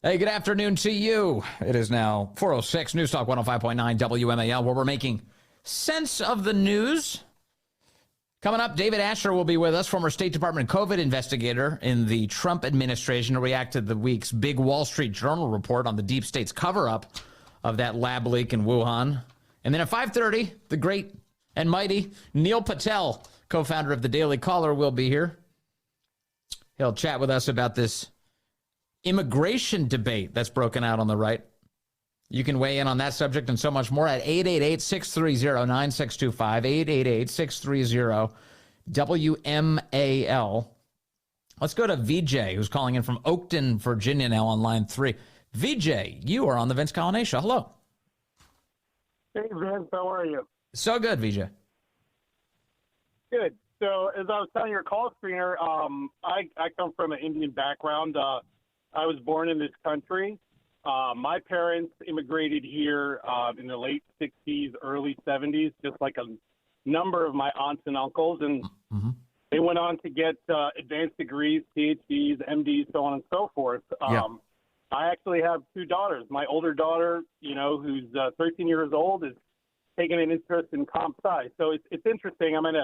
Hey, good afternoon to you. It is now 4:06 News Talk 105.9 WMAL, where we're making sense of the news. Coming up, David Asher will be with us, former State Department COVID investigator in the Trump administration, to react to the week's big Wall Street Journal report on the deep state's cover-up of that lab leak in Wuhan. And then at 5:30, the great and mighty Neil Patel, co-founder of the Daily Caller, will be here. He'll chat with us about this immigration debate that's broken out on the right. You can weigh in on that subject and so much more at 888-630-9625, 888-630-WMAL. Let's go to VJ, who's calling in from Oakton, Virginia, now on line 3. VJ, you are on the Vince Colonnese Show. Hello. Hey, Vince, how are you? So good, VJ. Good. So, as I was telling your call screener, I come from an Indian background. I was born in this country. My parents immigrated here in the late 60s, early 70s, just like a number of my aunts and uncles. And they went on to get advanced degrees, PhDs, MDs, so on and so forth. I actually have two daughters. My older daughter, who's 13 years old, is taking an interest in comp sci. So it's interesting. I'm in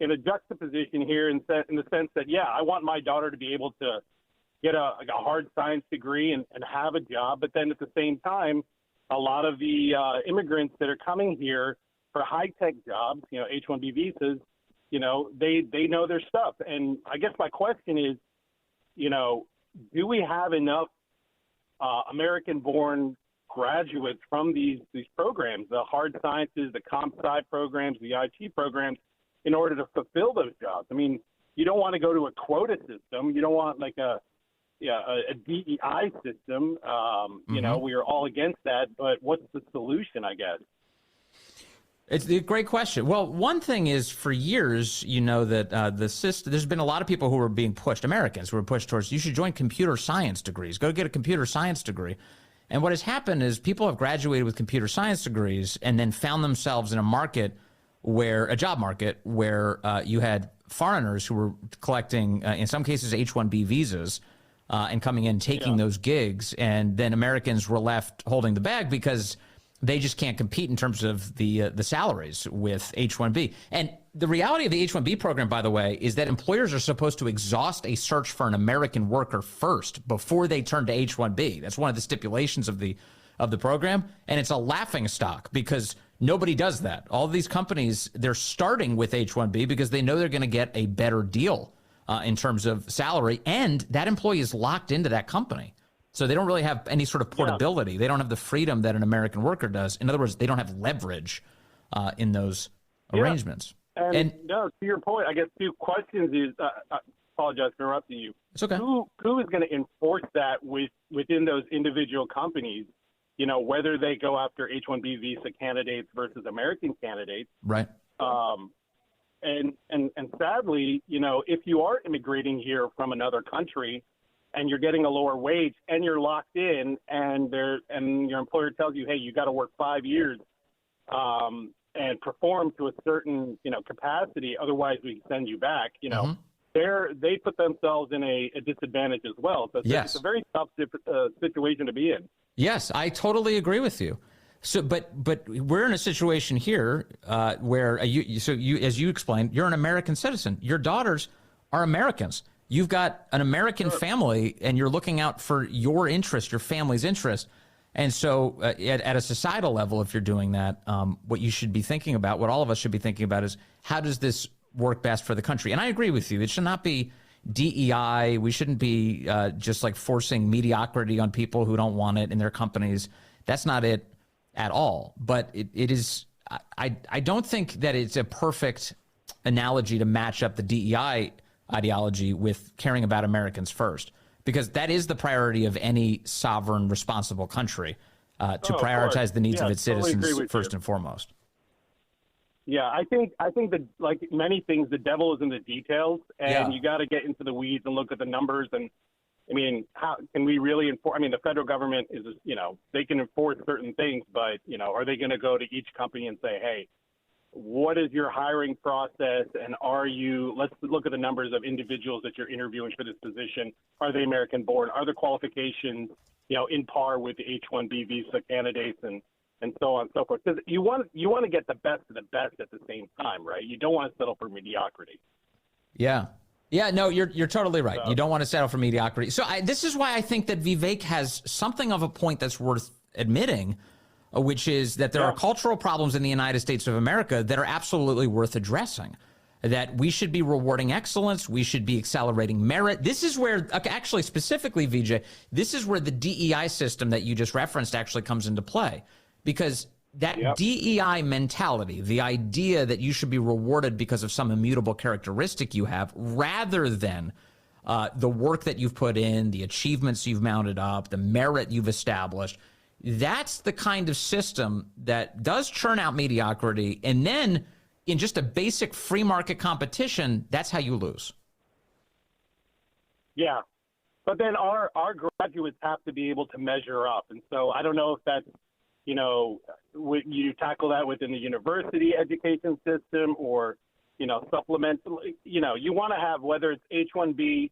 a juxtaposition here in the sense that, I want my daughter to be able to get a hard science degree and have a job. But then at the same time, a lot of the immigrants that are coming here for high-tech jobs, H-1B visas, they know their stuff. And I guess my question is, do we have enough American-born graduates from these programs, the hard sciences, the comp sci programs, the IT programs, in order to fulfill those jobs? I mean, you don't want to go to a quota system. You don't want like a DEI system. We are all against that. But what's the solution, I guess? It's a great question. Well, one thing is, for years, that the system, there's been a lot of people who are being pushed, Americans who are pushed towards, you should join computer science degrees. Go get a computer science degree. And what has happened is people have graduated with computer science degrees and then found themselves in a job market where you had foreigners who were collecting, in some cases, H-1B visas and coming in, taking those gigs. And then Americans were left holding the bag because they just can't compete in terms of the salaries with H-1B. And the reality of the H-1B program, by the way, is that employers are supposed to exhaust a search for an American worker first before they turn to H-1B. That's one of the stipulations of the program. And it's a laughing stock because nobody does that. All of these companies, they're starting with H-1B because they know they're going to get a better deal in terms of salary. And that employee is locked into that company. So they don't really have any sort of portability. Yeah. They don't have the freedom that an American worker does. In other words, they don't have leverage in those arrangements. And no, to your point, I guess two questions is, I apologize for interrupting you. It's okay. Who is going to enforce that within those individual companies, whether they go after H-1B visa candidates versus American candidates? Right. And sadly, if you are immigrating here from another country, and you're getting a lower wage and you're locked in and your employer tells you, hey, you got to work 5 years and perform to a certain, capacity. Otherwise we send you back, they put themselves in a disadvantage as well. So it's a very tough situation to be in. Yes, I totally agree with you. So, but we're in a situation here where you, as you explained, you're an American citizen. Your daughters are Americans. You've got an American family, and you're looking out for your interest, your family's interest. And so at a societal level, if you're doing that, what you should be thinking about, what all of us should be thinking about is, how does this work best for the country? And I agree with you. It should not be DEI. We shouldn't be just like forcing mediocrity on people who don't want it in their companies. That's not it at all. But it is, I don't think that it's a perfect analogy to match up the DEI ideology with caring about Americans first, because that is the priority of any sovereign, responsible country, to prioritize the needs of its citizens first and foremost. Yeah, I think that, like many things, the devil is in the details, and you got to get into the weeds and look at the numbers. And I mean, how can we really enforce? I mean, the federal government is, they can enforce certain things, but are they going to go to each company and say, hey, what is your hiring process, and let's look at the numbers of individuals that you're interviewing for this position. Are they American born? Are the qualifications in par with the H-1B visa candidates and so on and so forth. Because you want to get the best of the best at the same time, right? You don't want to settle for mediocrity. Yeah. Yeah, no, you're totally right. You don't want to settle for mediocrity. So this is why I think that Vivek has something of a point that's worth admitting, which is that there are cultural problems in the United States of America that are absolutely worth addressing. That we should be rewarding excellence. We should be accelerating merit. This is where, actually, specifically, VJ, this is where the DEI system that you just referenced actually comes into play. Because that DEI mentality, the idea that you should be rewarded because of some immutable characteristic you have, rather than the work that you've put in, the achievements you've mounted up, the merit you've established, that's the kind of system that does churn out mediocrity. And then in just a basic free market competition, that's how you lose. Yeah. But then our graduates have to be able to measure up. And so I don't know if that's, you tackle that within the university education system or, supplemental, you want to have, whether it's H-1B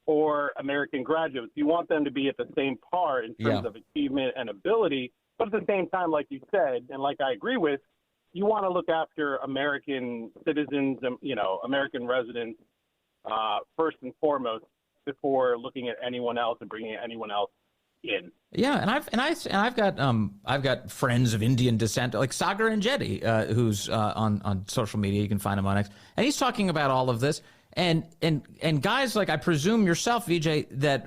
or American graduates, you want them to be at the same par in terms of achievement and ability. But at the same time, like you said, and like I agree with, you want to look after American citizens, American residents first and foremost before looking at anyone else and bringing anyone else in. Yeah, and I've got friends of Indian descent, like Sagar Enjeti, who's on social media. You can find him on X, and he's talking about all of this. And guys like, I presume yourself, VJ, that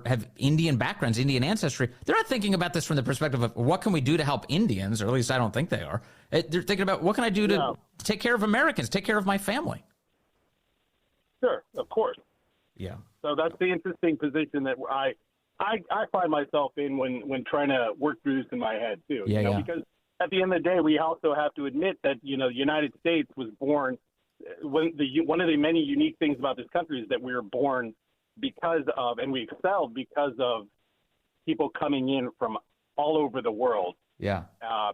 have Indian backgrounds, Indian ancestry, they're not thinking about this from the perspective of what can we do to help Indians, or at least I don't think they are. They're thinking about what can I do to take care of Americans, take care of my family. Sure, of course. Yeah. So that's the interesting position that I find myself in when trying to work through this in my head too. Because at the end of the day, we also have to admit that the United States was born. One of the many unique things about this country is that we were born because of, and we excelled because of people coming in from all over the world. Yeah.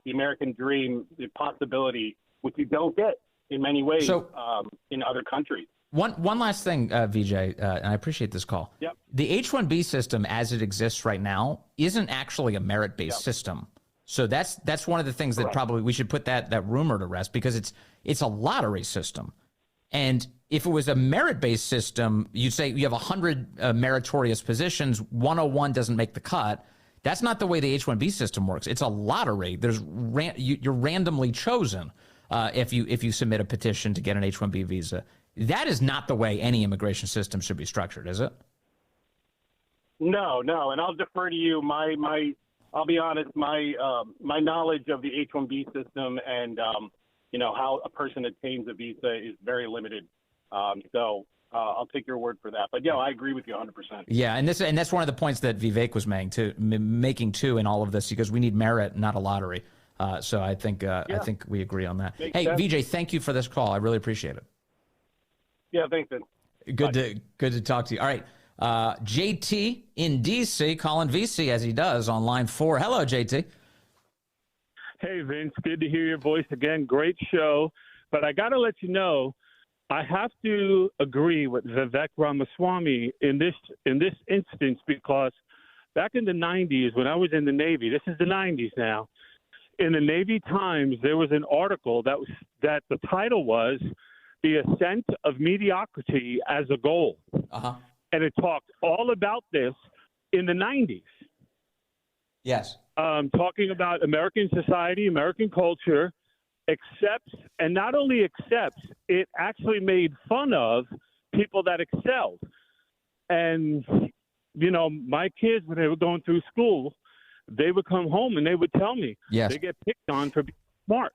The American dream, the possibility, which you don't get in many ways in other countries. One last thing, VJ, and I appreciate this call. Yep. The H-1B system as it exists right now isn't actually a merit-based system. So that's one of the things that probably we should put that rumor to rest, because it's a lottery system. And if it was a merit-based system, you'd say you have 100 meritorious positions, 101 doesn't make the cut. That's not the way the H-1B system works. It's a lottery. You're randomly chosen if you submit a petition to get an H-1B visa. That is not the way any immigration system should be structured, is it? No, and I'll defer to you. I'll be honest. My knowledge of the H-1B system and how a person attains a visa is very limited. So I'll take your word for that. But I agree with you 100%. Yeah, and that's one of the points that Vivek was making too in all of this, because we need merit, not a lottery. So I think we agree on that. Makes sense. VJ, thank you for this call. I really appreciate it. Yeah, thanks, Ben. Good to talk to you. All right. JT in DC, calling VC as he does on line 4. Hello, JT. Hey, Vince. Good to hear your voice again. Great show. But I got to let you know, I have to agree with Vivek Ramaswamy in this instance, because back in the 90s, when I was in the Navy, this is the 90s now, in the Navy Times, there was an article that the title was "The Ascent of Mediocrity as a Goal." Uh-huh. And it talked all about this in the 90s. Yes. Talking about American society, American culture, accepts, and not only accepts, it actually made fun of people that excelled. And, my kids, when they were going through school, they would come home and they would tell me they get picked on for being smart.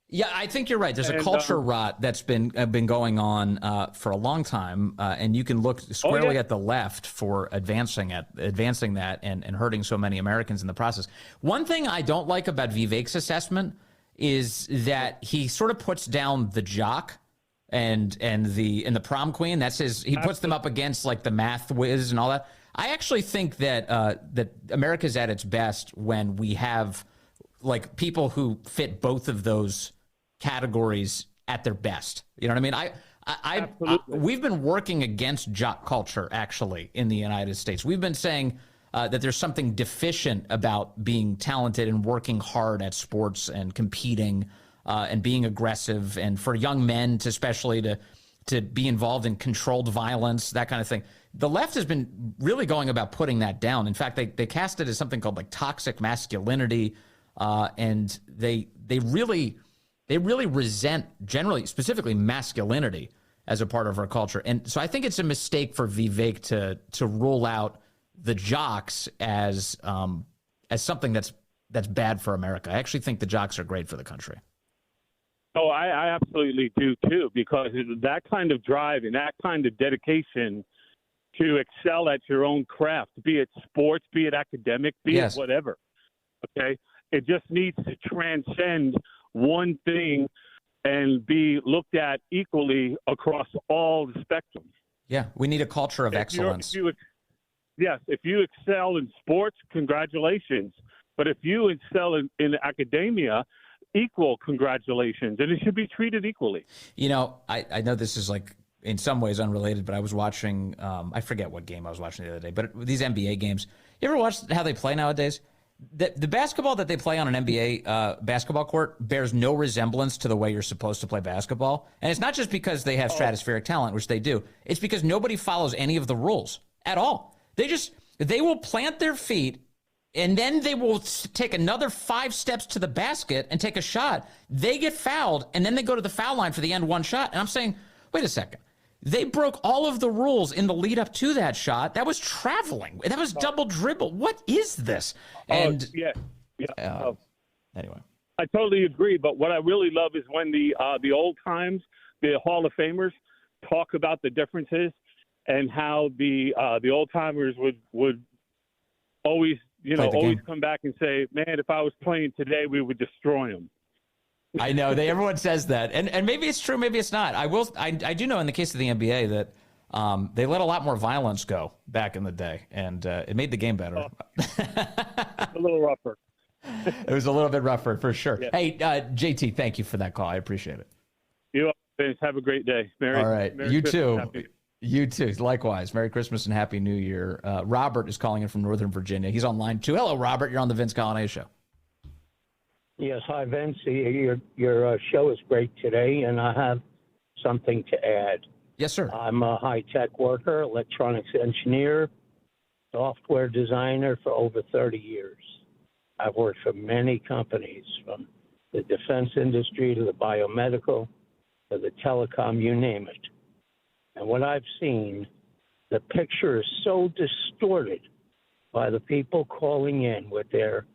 Yeah, I think you're right. There's a culture rot that's been going on for a long time, and you can look squarely at the left for advancing that and hurting so many Americans in the process. One thing I don't like about Vivek's assessment is that he sort of puts down the jock and the prom queen. That's he puts them up against like the math whiz and all that. I actually think that that America's at its best when we have like people who fit both of those categories at their best. You know what I mean? We've been working against jock culture actually in the United States. We've been saying that there's something deficient about being talented and working hard at sports and competing and being aggressive, and for young men to especially to be involved in controlled violence, that kind of thing. The left has been really going about putting that down. In fact, they cast it as something called like toxic masculinity, and they really resent, generally, specifically masculinity as a part of our culture. And so I think it's a mistake for Vivek to rule out the jocks as something that's bad for America. I actually think the jocks are great for the country. Oh, I absolutely do too, because that kind of drive and that kind of dedication to excel at your own craft, be it sports, be it academic, be it whatever. Okay, it just needs to transcend one thing and be looked at equally across all the spectrum. Yeah, we need a culture of excellence. If you excel in sports, congratulations. But if you excel in academia, equal congratulations, and it should be treated equally. You know, I know this is like in some ways unrelated, but I was watching, I forget what game I was watching the other day, but these NBA games, you ever watch how they play nowadays? The basketball that they play on an NBA basketball court bears no resemblance to the way you're supposed to play basketball. And it's not just because they have stratospheric talent, which they do. It's because nobody follows any of the rules at all. They will plant their feet, and then they will take another 5 steps to the basket and take a shot. They get fouled, and then they go to the foul line for the end one shot. And I'm saying, wait a second. They broke all of the rules in the lead up to that shot. That was traveling. That was double dribble. What is this? And anyway, I totally agree. But what I really love is when the old times, the Hall of Famers, talk about the differences and how the old timers would always come back and say, "Man, if I was playing today, we would destroy them." I know everyone says that, and maybe it's true, maybe it's not. I do know in the case of the NBA that they let a lot more violence go back in the day, and it made the game better. A little rougher. It was a little bit rougher for sure. Yeah. Hey, JT, thank you for that call. I appreciate it. You have a great day. All right, Merry you Christmas, too. You too. Likewise. Merry Christmas and Happy New Year. Robert is calling in from Northern Virginia. He's on line 2. Hello, Robert. You're on the Vince Colonnese Show. Yes, hi, Vince. Your show is great today, and I have something to add. Yes, sir. I'm a high-tech worker, electronics engineer, software designer for over 30 years. I've worked for many companies, from the defense industry to the biomedical to the telecom, you name it. And what I've seen, the picture is so distorted by the people calling in with their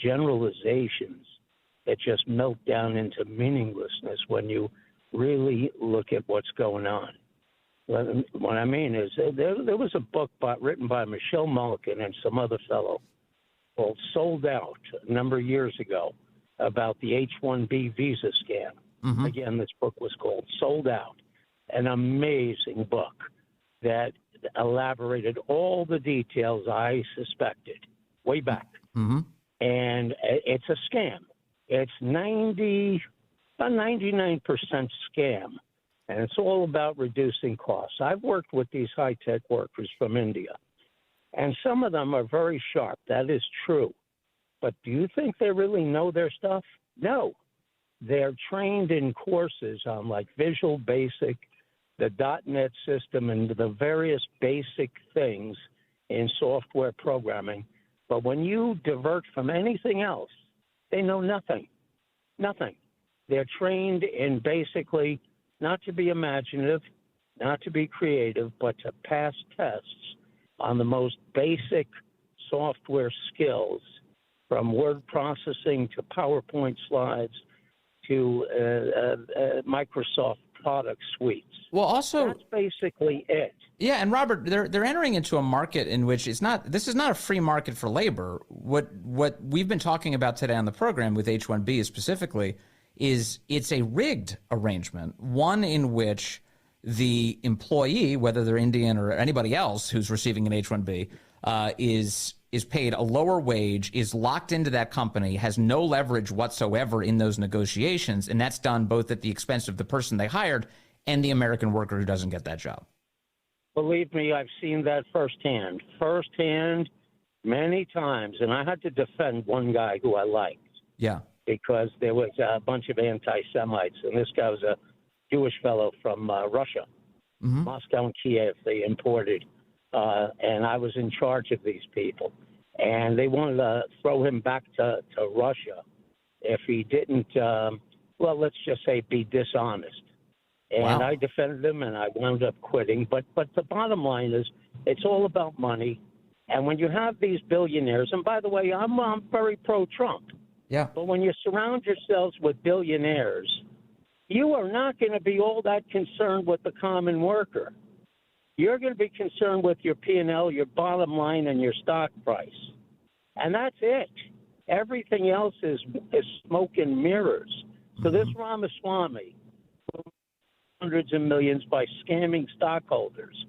generalizations that just melt down into meaninglessness when you really look at what's going on. What I mean is there was a book written by Michelle Mulligan and some other fellow called Sold Out a number of years ago about the H-1B visa scam. Mm-hmm. Again, this book was called Sold Out, an amazing book that elaborated all the details I suspected way back. Mm-hmm. And it's a scam. It's about 99% scam. And it's all about reducing costs. I've worked with these high-tech workers from India, and some of them are very sharp. That is true. But do you think they really know their stuff? No. They're trained in courses on like Visual Basic, the .NET system, and the various basic things in software programming. But when you divert from anything else, they know nothing. Nothing. They're trained in basically not to be imaginative, not to be creative, but to pass tests on the most basic software skills, from word processing to PowerPoint slides to Microsoft product suites. Well, also that's basically it. Yeah, and Robert, they're entering into a market in which this is not a free market for labor. What we've been talking about today on the program with H-1B specifically is it's a rigged arrangement, one in which the employee, whether they're Indian or anybody else who's receiving an H-1B, is paid a lower wage, is locked into that company, has no leverage whatsoever in those negotiations, and that's done both at the expense of the person they hired and the American worker who doesn't get that job. Believe me, I've seen that firsthand, many times. And I had to defend one guy who I liked. Yeah. Because there was a bunch of anti-Semites, and this guy was a Jewish fellow from Russia, Moscow and Kiev. They imported, and I was in charge of these people, and they wanted to throw him back to Russia if he didn't, well, let's just say, be dishonest. And Wow. I defended him, and I wound up quitting. But the bottom line is, it's all about money. And when you have these billionaires, and by the way, I'm very pro-Trump. Yeah. But when you surround yourselves with billionaires, you are not going to be all that concerned with the common worker. You're going to be concerned with your P&L, your bottom line, and your stock price. And that's it. Everything else is smoke and mirrors. So this Ramaswamy, hundreds of millions by scamming stockholders,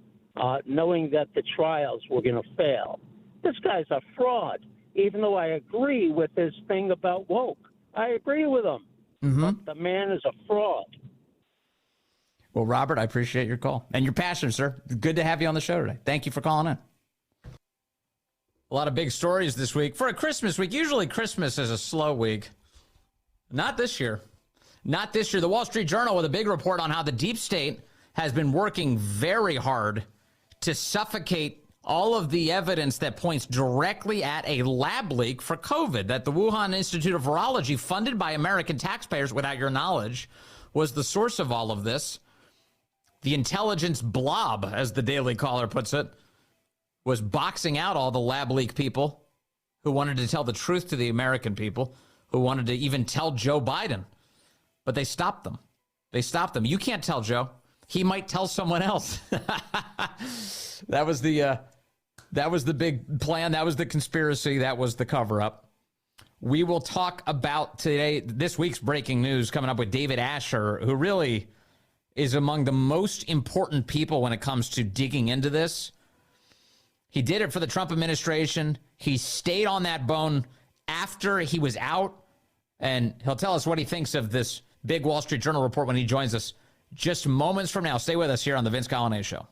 knowing that the trials were going to fail. This guy's a fraud. Even though I agree with his thing about woke. I agree with him. But the man is a fraud. Well, Robert, I appreciate your call and your passion, sir. Good to have you on the show today. Thank you for calling in. A lot of big stories this week. For a Christmas week, usually Christmas is a slow week. Not this year. Not this year. The Wall Street Journal with a big report on how the deep state has been working very hard to suffocate all of the evidence that points directly at a lab leak for COVID, that the Wuhan Institute of Virology, funded by American taxpayers without your knowledge, was the source of all of this. The intelligence blob, as the Daily Caller puts it, was boxing out all the lab leak people who wanted to tell the truth to the American people, who wanted to even tell Joe Biden. But they stopped them. They stopped them. You can't tell Joe. He might tell someone else. That was the big plan. That was the conspiracy. That was the cover-up. We will talk about this week's breaking news coming up with David Asher, who really is among the most important people when it comes to digging into this. He did it for the Trump administration. He stayed on that bone after he was out, and he'll tell us what he thinks of this big Wall Street Journal report when he joins us just moments from now. Stay with us here on the Vince Coglianese Show.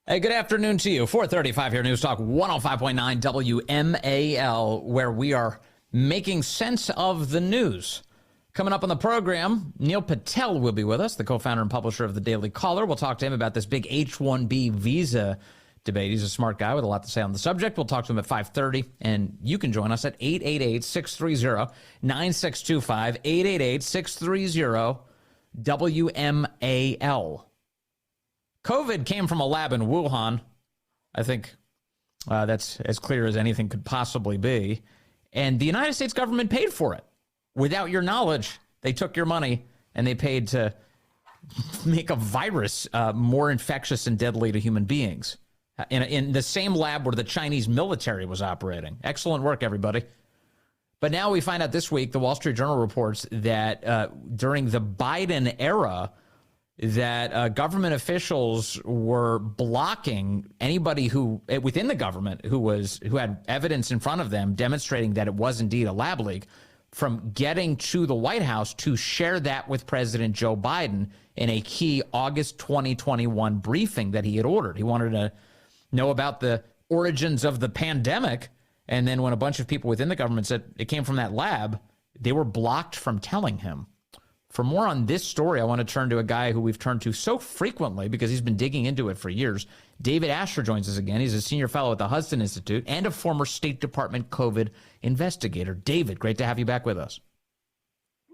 Hey, good afternoon to you. 435 here, News Talk 105.9 WMAL, where we are making sense of the news. Coming up on the program, Neil Patel will be with us, the co-founder and publisher of the Daily Caller. We'll talk to him about this big H-1B visa debate. He's a smart guy with a lot to say on the subject. We'll talk to him at 5:30, and you can join us at 888-630-9625, 888-630-WMAL. COVID came from a lab in Wuhan. I think that's as clear as anything could possibly be. And the United States government paid for it. Without your knowledge, they took your money and they paid to make a virus more infectious and deadly to human beings in the same lab where the Chinese military was operating. Excellent work, everybody. But now we find out this week, the Wall Street Journal reports that during the Biden era, that government officials were blocking anybody who within the government who had evidence in front of them demonstrating that it was indeed a lab leak from getting to the White House to share that with President Joe Biden in a key August 2021 briefing that he had ordered. He wanted to know about the origins of the pandemic. And then when a bunch of people within the government said it came from that lab, they were blocked from telling him. For more on this story, I want to turn to a guy who we've turned to so frequently because he's been digging into it for years. David Asher joins us again. He's a senior fellow at the Hudson Institute and a former State Department COVID investigator. David, great to have you back with us.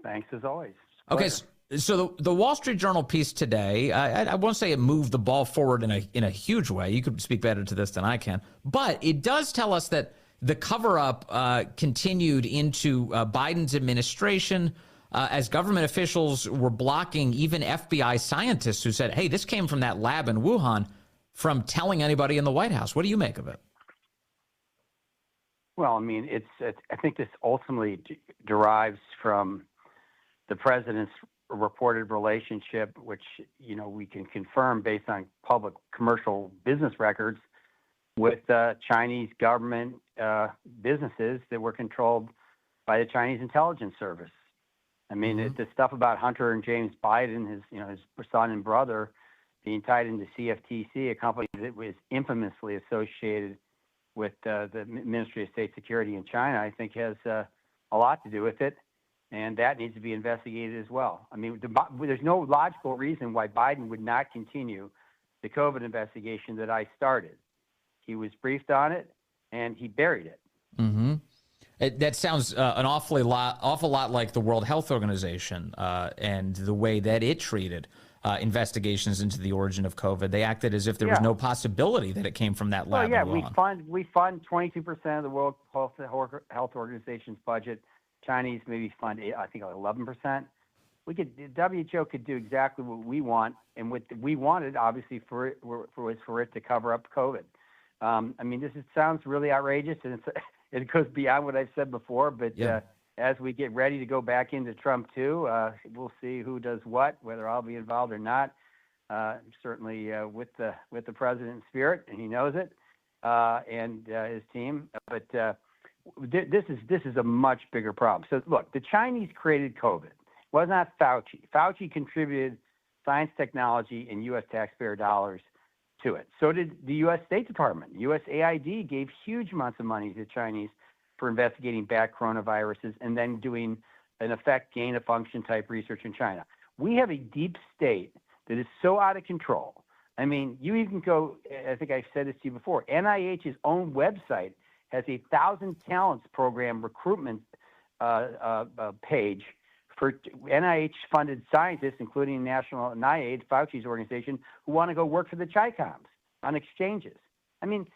Thanks, as always. Okay, so the Wall Street Journal piece today, I won't say it moved the ball forward in a huge way. You could speak better to this than I can. But it does tell us that the cover-up continued into Biden's administration, as government officials were blocking even FBI scientists who said, hey, this came from that lab in Wuhan, from telling anybody in the White House. What do you make of it? Well, I mean, I think this ultimately derives from the president's reported relationship, which, we can confirm based on public commercial business records with Chinese government businesses that were controlled by the Chinese intelligence service. I mean, the stuff about Hunter and James Biden, his son and brother, being tied into CFTC, a company that was infamously associated with the Ministry of State Security in China, I think has a lot to do with it, and that needs to be investigated as well. I mean, there's no logical reason why Biden would not continue the COVID investigation that I started. He was briefed on it, and he buried it. Mm-hmm. That sounds an awful lot like the World Health Organization and the way that it treated investigations into the origin of COVID. They acted as if there was no possibility that it came from that lab. Well, in Wuhan. we fund 22% of the World Health Organization's budget. Chinese maybe fund, I think, 11%. WHO could do exactly what we want, and what we wanted, obviously, was for it to cover up COVID. I mean, sounds really outrageous, and it goes beyond what I've said before. But as we get ready to go back into Trump 2, we'll see who does what, whether I'll be involved or not. Certainly with the president's spirit, and he knows it, and his team. But this is a much bigger problem. So look, the Chinese created COVID. It was not Fauci. Fauci contributed science, technology, and U.S. taxpayer dollars to it. So did the U.S. State Department. USAID gave huge amounts of money to the Chinese for investigating bat coronaviruses and then doing, in effect, gain-of-function type research in China. We have a deep state that is so out of control. I mean, you even go, I think I've said this to you before, NIH's own website has a 1,000 Talents program recruitment page for NIH-funded scientists, including National NIAID, Fauci's organization, who want to go work for the Chi-Coms on exchanges. I mean,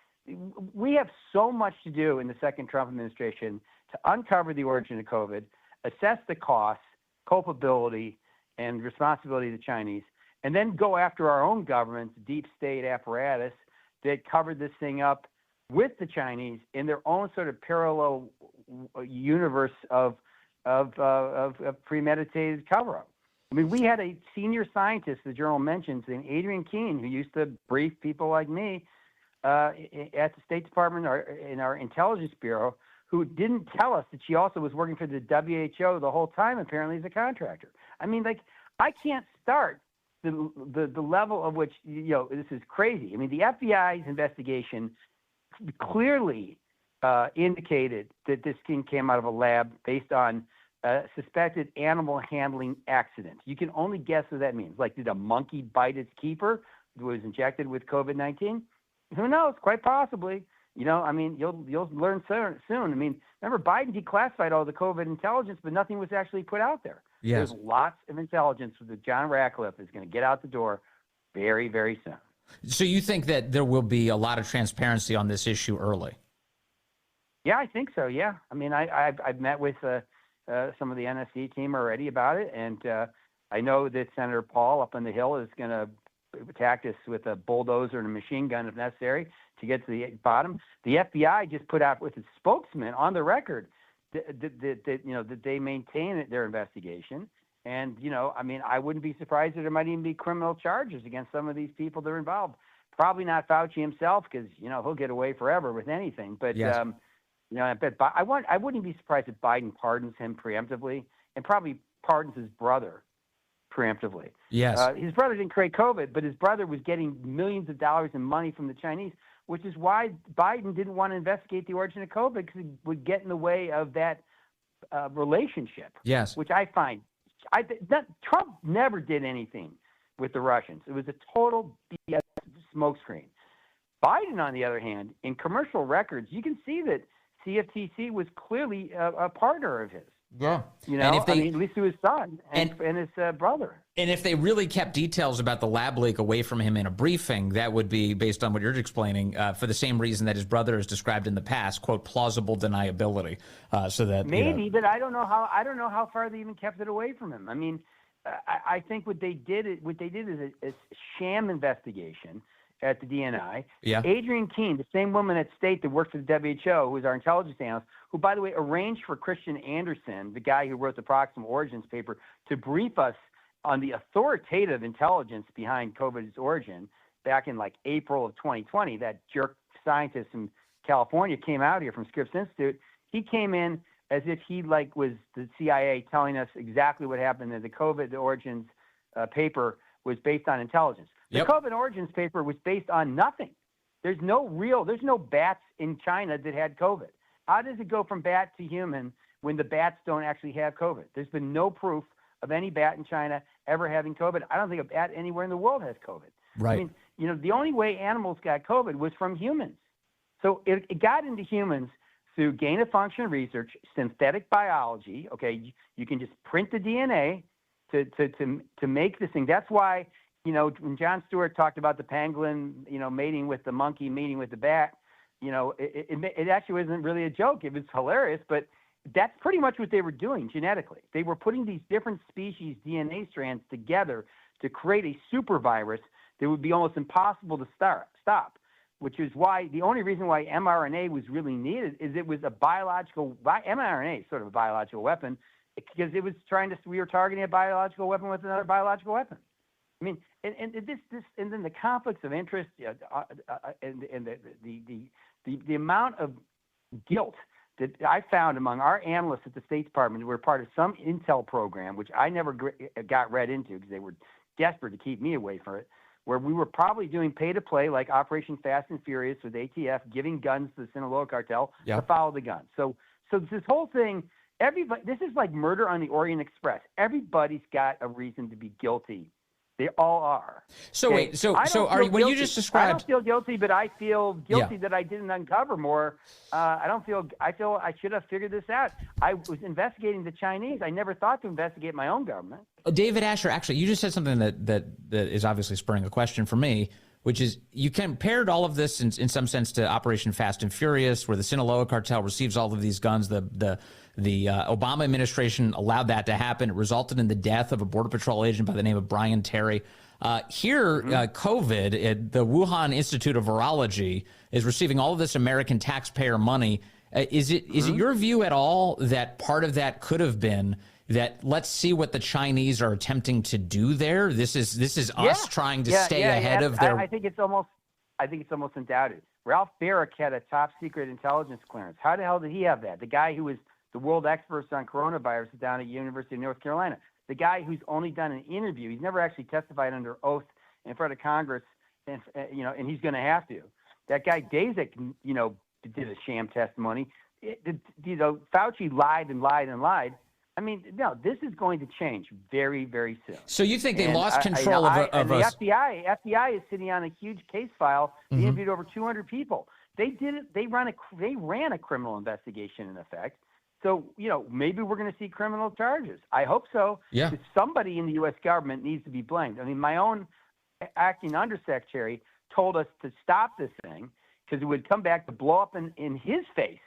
we have so much to do in the second Trump administration to uncover the origin of COVID, assess the costs, culpability, and responsibility of the Chinese, and then go after our own government's deep state apparatus that covered this thing up with the Chinese in their own sort of parallel universe of premeditated cover-up. I mean, we had a senior scientist, the journal mentions, named Adrian Keene, who used to brief people like me at the State Department or in our intelligence bureau, who didn't tell us that she also was working for the WHO the whole time, apparently, as a contractor. I mean, like, I can't start the level of which, this is crazy. I mean, the FBI's investigation clearly indicated that this thing came out of a lab based on suspected animal handling accident. You can only guess what that means. Like, did a monkey bite its keeper who was injected with COVID-19? Who knows? Quite possibly. I mean, you'll learn soon. I mean, remember, Biden declassified all the COVID intelligence, but nothing was actually put out there. Yes. There's lots of intelligence that John Ratcliffe is going to get out the door very, very soon. So you think that there will be a lot of transparency on this issue early? Yeah, I think so. Yeah. I mean, I've met with some of the NSC team already about it, and I know that Senator Paul up on the Hill is going to attack us with a bulldozer and a machine gun if necessary to get to the bottom. The FBI just put out with its spokesman on the record that they maintain their investigation. And, I mean, I wouldn't be surprised that there might even be criminal charges against some of these people that are involved. Probably not Fauci himself, because, he'll get away forever with anything. But, yes. I bet I wouldn't be surprised if Biden pardons him preemptively and probably pardons his brother preemptively. Yes. His brother didn't create COVID, but his brother was getting millions of dollars in money from the Chinese, which is why Biden didn't want to investigate the origin of COVID, because it would get in the way of that relationship. Yes. Which I find, Trump never did anything with the Russians. It was a total BS smokescreen. Biden, on the other hand, in commercial records, you can see that CFTC was clearly a partner of his. Yeah. And if at least to his son and his brother. And if they really kept details about the lab leak away from him in a briefing, that would be, based on what you're explaining, for the same reason that his brother has described in the past, quote, plausible deniability. So that maybe, but I don't know how far they even kept it away from him. I mean, I think what they did is a sham investigation at the DNI. Yeah. Adrian Keene, the same woman at State that worked for the WHO, who was our intelligence analyst, who, by the way, arranged for Christian Anderson, the guy who wrote the Proxima Origins paper, to brief us on the authoritative intelligence behind COVID's origin back in like April of 2020. That jerk scientist from California came out here from Scripps Institute. He came in as if he was the CIA telling us exactly what happened, that the COVID origins paper was based on intelligence. Yep. The COVID origins paper was based on nothing. There's no bats in China that had COVID. How does it go from bat to human when the bats don't actually have COVID? There's been no proof of any bat in China ever having COVID. I don't think a bat anywhere in the world has COVID. Right. I mean, the only way animals got COVID was from humans. So it got into humans through gain-of-function research, synthetic biology. Okay, you can just print the DNA to make this thing. That's why, when Jon Stewart talked about the pangolin, mating with the monkey, mating with the bat, it actually wasn't really a joke. It was hilarious, but that's pretty much what they were doing genetically. They were putting these different species DNA strands together to create a super virus that would be almost impossible to stop, which is why the only reason why mRNA was really needed is it was mRNA is sort of a biological weapon, because we were targeting a biological weapon with another biological weapon. I mean, and then the conflicts of interest, and the amount of guilt that I found among our analysts at the State Department who were part of some intel program, which I never got read into because they were desperate to keep me away from it, where we were probably doing pay-to-play like Operation Fast and Furious with ATF, giving guns to the Sinaloa cartel to follow the guns. So this whole thing, this is like murder on the Orient Express. Everybody's got a reason to be guilty. They all are. So okay? wait, when you just described, I don't feel guilty, but I feel guilty that I didn't uncover more. I feel I should have figured this out. I was investigating the Chinese. I never thought to investigate my own government. David Asher, actually, you just said something that is obviously spurring a question for me, which is you compared all of this in some sense to Operation Fast and Furious, where the Sinaloa cartel receives all of these guns. The Obama administration allowed that to happen. It resulted in the death of a Border Patrol agent by the name of Brian Terry. COVID, the Wuhan Institute of Virology is receiving all of this American taxpayer money. Is it your view at all that part of that could have been that let's see what the Chinese are attempting to do there? This is us trying to stay ahead of their. I think it's almost undoubted. Ralph Barrick had a top secret intelligence clearance. How the hell did he have that? The guy who was the world expert on coronavirus down at University of North Carolina. The guy who's only done an interview. He's never actually testified under oath in front of Congress, and he's going to have to. That guy Daszak, did a sham testimony. Fauci lied and lied and lied. I mean, no, this is going to change very, very soon. So you think they lost control of us? The FBI is sitting on a huge case file. They interviewed over 200 people. They did it. They ran a criminal investigation in effect. So, maybe we're going to see criminal charges. I hope so. Yeah. Because somebody in the U.S. government needs to be blamed. I mean, my own acting undersecretary told us to stop this thing because it would come back to blow up in his face.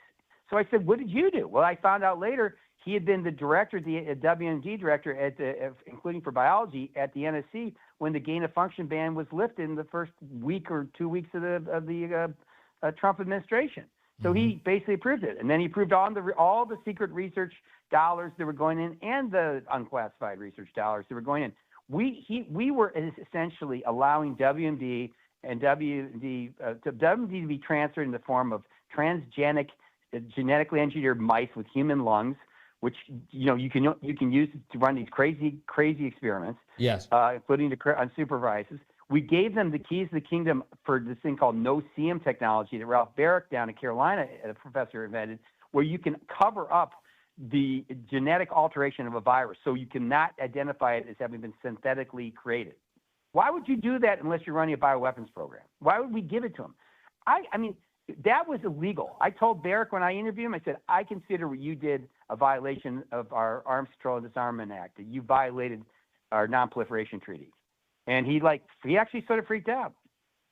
So I said, what did you do? Well, I found out later he had been the director, the WMD director, including for biology, at the NSC when the gain-of-function ban was lifted in the first week or 2 weeks of the Trump administration. So he basically approved it, and then he approved all the secret research dollars that were going in and the unclassified research dollars that were going in. We were essentially allowing WMD and WMD to be transferred in the form of transgenic, genetically engineered mice with human lungs, which you can use to run these crazy experiments. Yes, including unsupervised. We gave them the keys to the kingdom for this thing called no-seum technology that Ralph Barrick down in Carolina, a professor, invented, where you can cover up the genetic alteration of a virus so you cannot identify it as having been synthetically created. Why would you do that unless you're running a bioweapons program? Why would we give it to them? I mean, that was illegal. I told Barrick when I interviewed him, I said, I consider what you did a violation of our Arms Control and Disarmament Act, that you violated our non-proliferation treaty. And he actually sort of freaked out.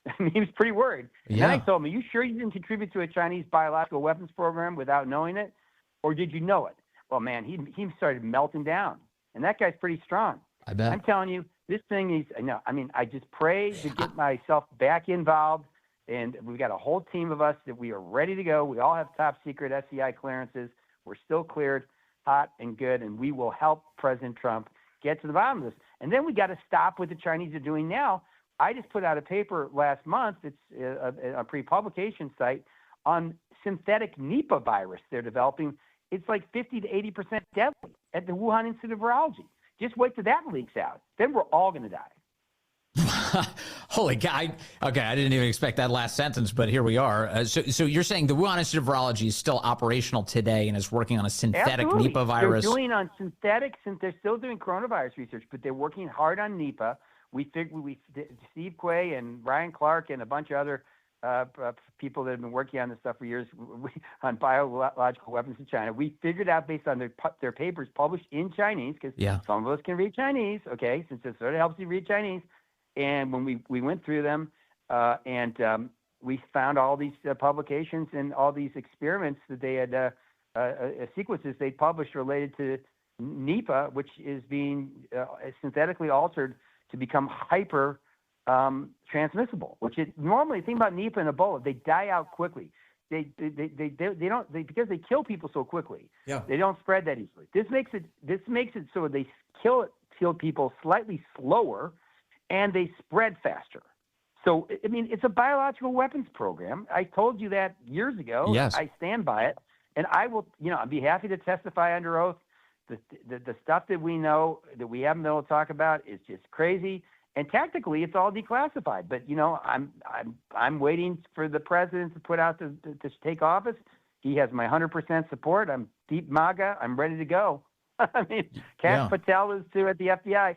I mean, he was pretty worried. And then I told him, are you sure you didn't contribute to a Chinese biological weapons program without knowing it? Or did you know it? Well, man, he started melting down. And that guy's pretty strong. I bet. I'm telling you, this thing is, I just pray to get myself back involved. And we've got a whole team of us that we are ready to go. We all have top secret SCI clearances. We're still cleared, hot and good. And we will help President Trump get to the bottom of this. And then we got to stop what the Chinese are doing now. I just put out a paper last month. It's a pre-publication site on synthetic Nipah virus they're developing. It's like 50 to 80% deadly at the Wuhan Institute of Virology. Just wait till that leaks out. Then we're all going to die. Holy cow. Okay, I didn't even expect that last sentence, but here we are. So you're saying the Wuhan Institute of Virology is still operational today and is working on a synthetic Absolutely. Nipah virus? They're doing on synthetics, and they're still doing coronavirus research, but they're working hard on Nipah. Steve Quay and Ryan Clark and a bunch of other people that have been working on this stuff for years on biological weapons in China. We figured out based on their papers published in Chinese, because some of us can read Chinese, okay, since it sort of helps you read Chinese. And when we went through them and we found all these publications and all these experiments that they had, sequences they published related to Nipah, which is being synthetically altered to become hyper transmissible, which is normally, think about Nipah and Ebola, they die out quickly. They don't because they kill people so quickly. Yeah. They don't spread that easily. This makes it so they kill people slightly slower, and they spread faster. So I mean, it's a biological weapons program. I told you that years ago. Yes. I stand by it, and I will. I'd be happy to testify under oath. The stuff that we know that we haven't been able to talk about is just crazy. And technically, it's all declassified. But I'm waiting for the president to put out to take office. He has my 100% support. I'm deep MAGA. I'm ready to go. I mean, Kash Patel is too at the FBI.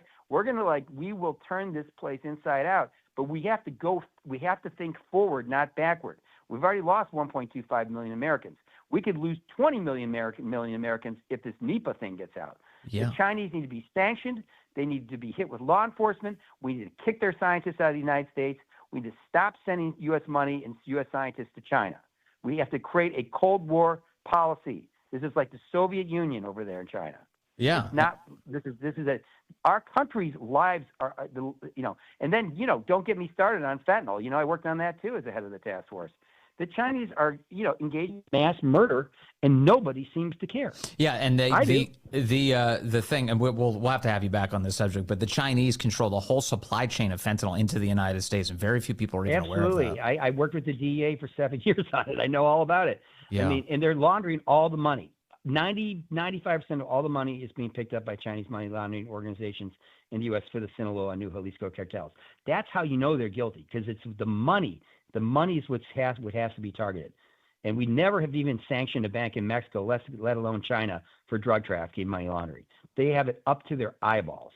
We will turn this place inside out. But we have to think forward, not backward. We've already lost 1.25 million Americans. We could lose 20 million Americans if this Nipah thing gets out. Yeah. The Chinese need to be sanctioned. They need to be hit with law enforcement. We need to kick their scientists out of the United States. We need to stop sending U.S. money and U.S. scientists to China. We have to create a Cold War policy. This is like the Soviet Union over there in China. Yeah. It's not. This is our country's lives are, and then, don't get me started on fentanyl. I worked on that too as the head of the task force. The Chinese are, engaged in mass murder, and nobody seems to care. Yeah, and the thing, and we'll have to have you back on this subject, but the Chinese control the whole supply chain of fentanyl into the United States, and very few people are even aware of that. Absolutely. I worked with the DEA for 7 years on it. I know all about it. Yeah. I mean, and they're laundering all the money. 95% of all the money is being picked up by Chinese money laundering organizations in the U.S. for the Sinaloa and New Jalisco cartels. That's how you know they're guilty, because it's the money. The money is what has to be targeted. And we never have even sanctioned a bank in Mexico, let alone China, for drug trafficking and money laundering. They have it up to their eyeballs.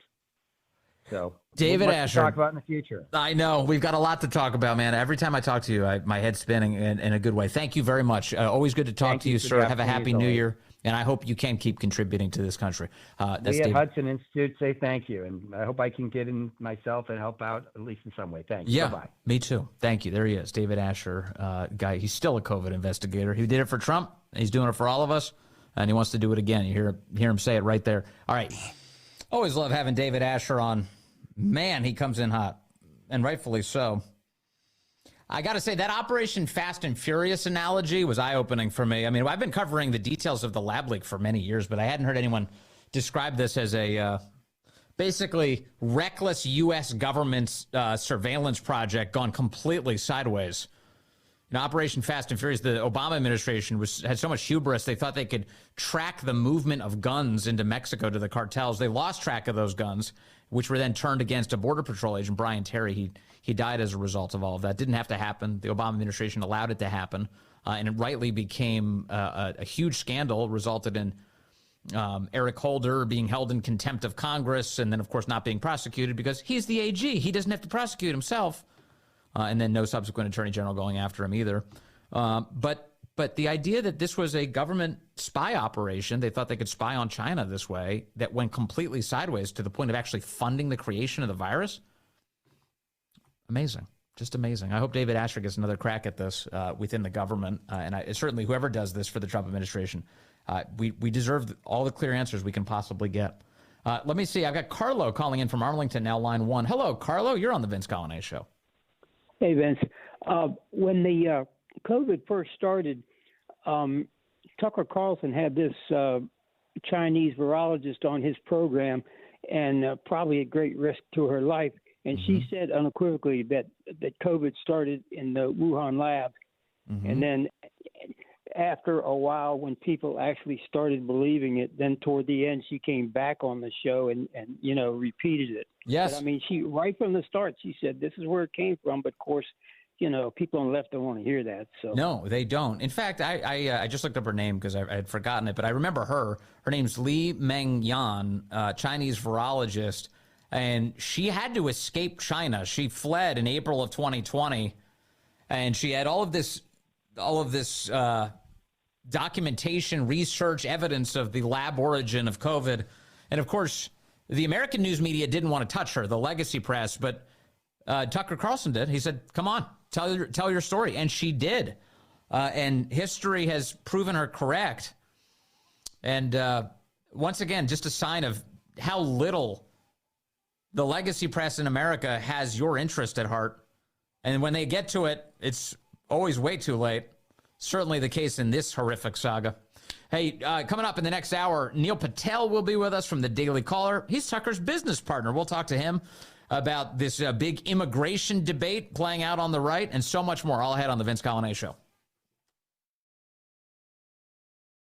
So, David Asher, to talk about in the future. I know we've got a lot to talk about, man. Every time I talk to you, my head's spinning in a good way. Thank you very much. Always good to talk to you, sir. Have a happy New Year, and I hope you can keep contributing to this country. We at Hudson Institute say thank you, and I hope I can get in myself and help out at least in some way. Thanks. Yeah, bye-bye. Me too. Thank you. There he is, David Asher, guy. He's still a COVID investigator. He did it for Trump. He's doing it for all of us, and he wants to do it again. You hear him say it right there. All right. Always love having David Asher on. Man, he comes in hot, and rightfully so. I got to say, that Operation Fast and Furious analogy was eye-opening for me. I mean, I've been covering the details of the lab leak for many years, but I hadn't heard anyone describe this as a basically reckless U.S. government surveillance project gone completely sideways. In Operation Fast and Furious, the Obama administration had so much hubris, they thought they could track the movement of guns into Mexico to the cartels. They lost track of those guns, which were then turned against a Border Patrol agent, Brian Terry. He died as a result of all of that. Didn't have to happen. The Obama administration allowed it to happen, and it rightly became a huge scandal, resulted in Eric Holder being held in contempt of Congress, and then, of course, not being prosecuted because he's the AG. He doesn't have to prosecute himself. And then no subsequent attorney general going after him either. But the idea that this was a government spy operation, they thought they could spy on China this way, that went completely sideways to the point of actually funding the creation of the virus. Amazing. Just amazing. I hope David Asher gets another crack at this within the government. And certainly whoever does this for the Trump administration, we deserve all the clear answers we can possibly get. Let me see. I've got Carlo calling in from Arlington now, line 1. Hello, Carlo. You're on the Vince Coglianese Show. Hey, Vince. When the COVID first started, Tucker Carlson had this Chinese virologist on his program, and probably at great risk to her life. And she said unequivocally that COVID started in the Wuhan lab. And then after a while, when people actually started believing it, then toward the end, she came back on the show and repeated it. Yes. But I mean, she right from the start, she said this is where it came from. But of course, people on the left don't want to hear that. So no, they don't. In fact, I just looked up her name because I had forgotten it, but I remember her. Her name's Li Mengyan, Chinese virologist, and she had to escape China. She fled in April of 2020, and she had all of this documentation, research, evidence of the lab origin of COVID, and of course, the American news media didn't want to touch her, the legacy press, but Tucker Carlson did. He said, "Come on, tell your story," and she did. And history has proven her correct. And once again, just a sign of how little the legacy press in America has your interest at heart. And when they get to it, it's always way too late. Certainly the case in this horrific saga. Hey, coming up in the next hour, Neil Patel will be with us from the Daily Caller. He's Tucker's business partner. We'll talk to him about this big immigration debate playing out on the right and so much more all ahead on the Vince Colonnese Show.